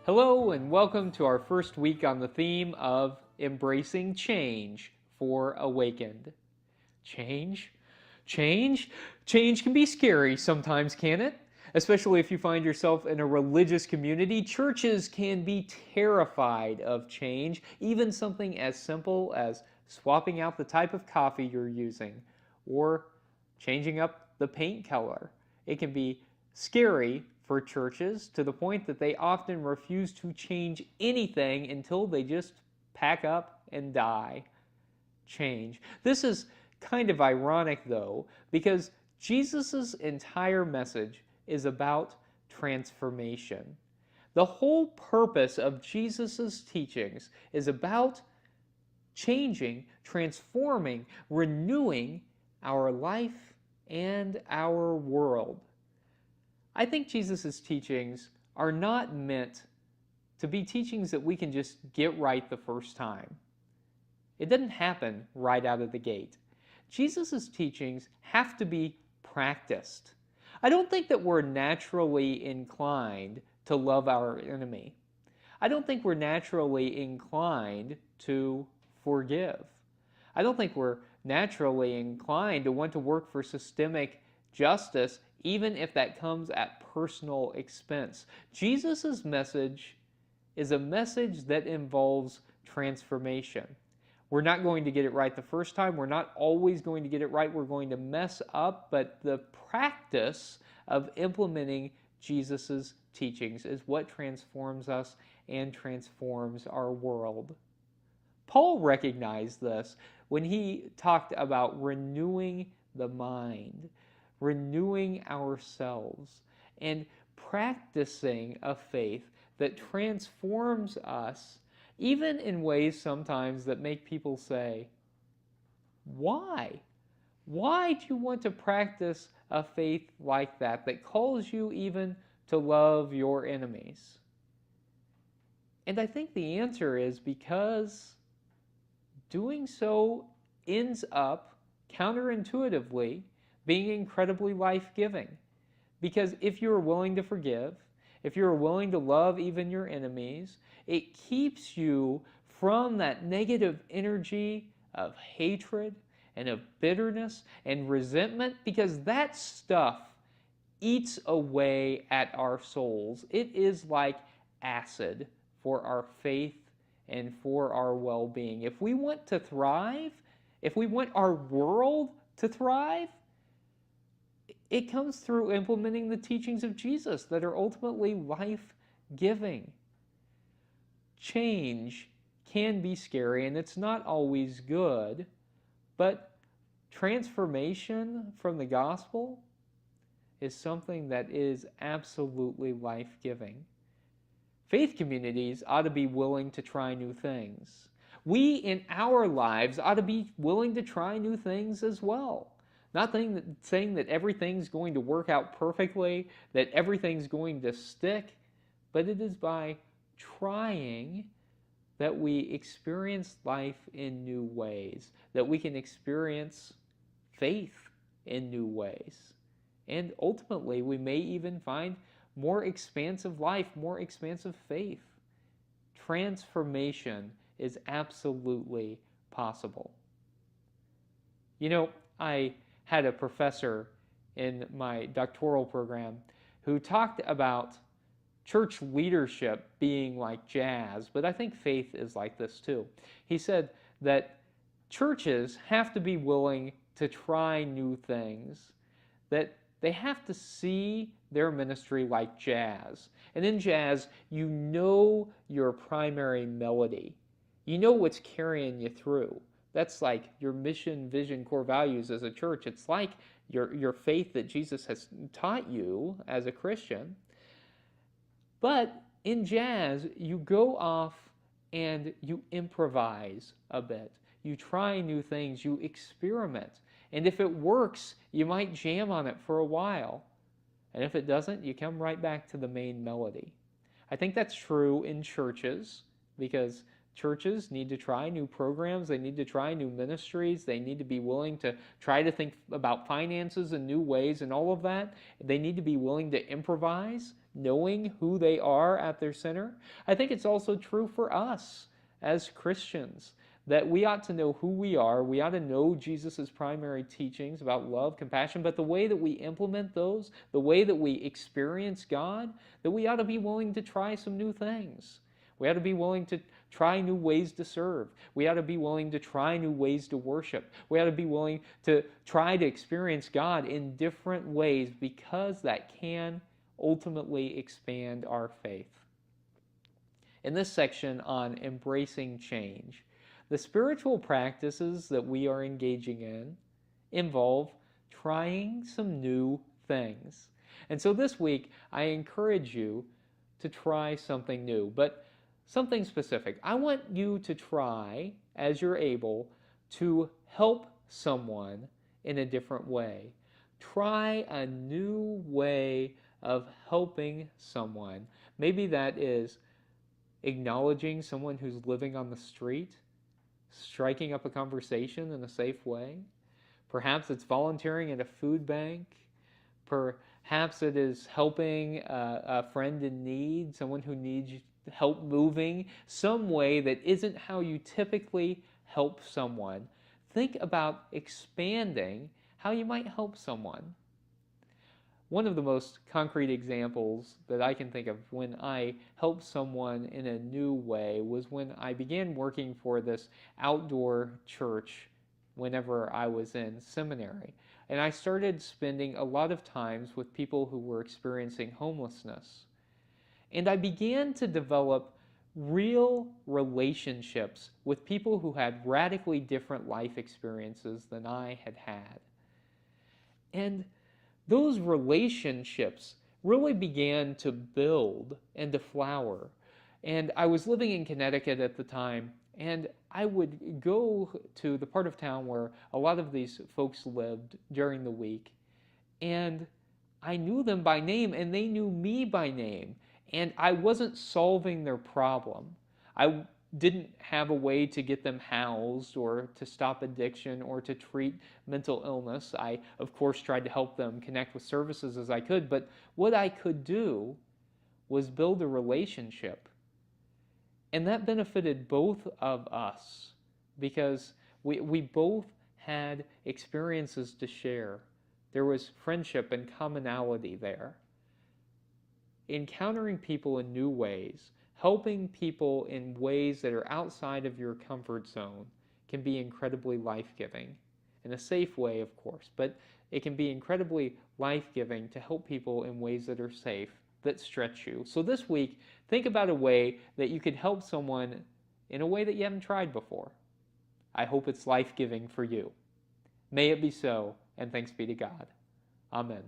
Hello and welcome to our first week on the theme of embracing change for Awakened. Change? Change? Change can be scary sometimes, can it? Especially if you find yourself in a religious community. Churches can be terrified of change, even something as simple as swapping out the type of coffee you're using or changing up the paint color. It can be scary for churches to the point that they often refuse to change anything until they just pack up and die. Change. This is kind of ironic, though, because Jesus' entire message is about transformation. The whole purpose of Jesus' teachings is about changing, transforming, renewing our life and our world. I think Jesus' teachings are not meant to be teachings that we can just get right the first time. It doesn't happen right out of the gate. Jesus' teachings have to be practiced. I don't think that we're naturally inclined to love our enemy. I don't think we're naturally inclined to forgive. I don't think we're naturally inclined to want to work for systemic justice, even if that comes at personal expense. Jesus' message is a message that involves transformation. We're not going to get it right the first time. We're not always going to get it right. We're going to mess up, but the practice of implementing Jesus' teachings is what transforms us and transforms our world. Paul recognized this when he talked about renewing the mind, renewing ourselves, and practicing a faith that transforms us, even in ways sometimes that make people say, why? Why do you want to practice a faith like that, that calls you even to love your enemies? And I think the answer is because doing so ends up counterintuitively being incredibly life-giving. Because if you're willing to forgive, if you're willing to love even your enemies, it keeps you from that negative energy of hatred and of bitterness and resentment, because that stuff eats away at our souls. It is like acid for our faith and for our well-being. If we want to thrive, if we want our world to thrive, it comes through implementing the teachings of Jesus that are ultimately life-giving. Change can be scary, and it's not always good, but transformation from the gospel is something that is absolutely life-giving. Faith communities ought to be willing to try new things. We in our lives ought to be willing to try new things as well. Not saying that everything's going to work out perfectly, that everything's going to stick, but it is by trying that we experience life in new ways, that we can experience faith in new ways. And ultimately, we may even find more expansive life, more expansive faith. Transformation is absolutely possible. You know, I had a professor in my doctoral program who talked about church leadership being like jazz, but I think faith is like this too. He said that churches have to be willing to try new things, that they have to see their ministry like jazz. And in jazz, you know your primary melody. You know what's carrying you through. That's like your mission, vision, core values as a church. It's like your faith that Jesus has taught you as a Christian. But in jazz, you go off and you improvise a bit. You try new things, you experiment. And if it works, you might jam on it for a while. And if it doesn't, you come right back to the main melody. I think that's true in churches because churches need to try new programs, they need to try new ministries, they need to be willing to try to think about finances in new ways and all of that. They need to be willing to improvise, knowing who they are at their center. I think it's also true for us as Christians that we ought to know who we are. We ought to know Jesus' primary teachings about love, compassion, but the way that we implement those, the way that we experience God, that we ought to be willing to try some new things. We ought to be willing to try new ways to serve. We ought to be willing to try new ways to worship. We ought to be willing to try to experience God in different ways because that can ultimately expand our faith. In this section on embracing change, the spiritual practices that we are engaging in involve trying some new things. And so this week, I encourage you to try something new, but something specific. I want you to try, as you're able, to help someone in a different way. Try a new way of helping someone. Maybe that is acknowledging someone who's living on the street, striking up a conversation in a safe way. Perhaps it's volunteering at a food bank. Perhaps it is helping a friend in need, someone who needs help moving, some way that isn't how you typically help someone. Think about expanding how you might help someone. One of the most concrete examples that I can think of when I helped someone in a new way was when I began working for this outdoor church whenever I was in seminary. And I started spending a lot of times with people who were experiencing homelessness. And I began to develop real relationships with people who had radically different life experiences than I had had. And those relationships really began to build and to flower. And I was living in Connecticut at the time, and I would go to the part of town where a lot of these folks lived during the week, and I knew them by name, and they knew me by name, and I wasn't solving their problem. I didn't have a way to get them housed or to stop addiction or to treat mental illness. I, of course, tried to help them connect with services as I could, but what I could do was build a relationship. And that benefited both of us because we both had experiences to share. There was friendship and commonality there. Encountering people in new ways, helping people in ways that are outside of your comfort zone can be incredibly life-giving. In a safe way, of course, but it can be incredibly life-giving to help people in ways that are safe, that stretch you. So this week, think about a way that you could help someone in a way that you haven't tried before. I hope it's life-giving for you. May it be so, and thanks be to God. Amen.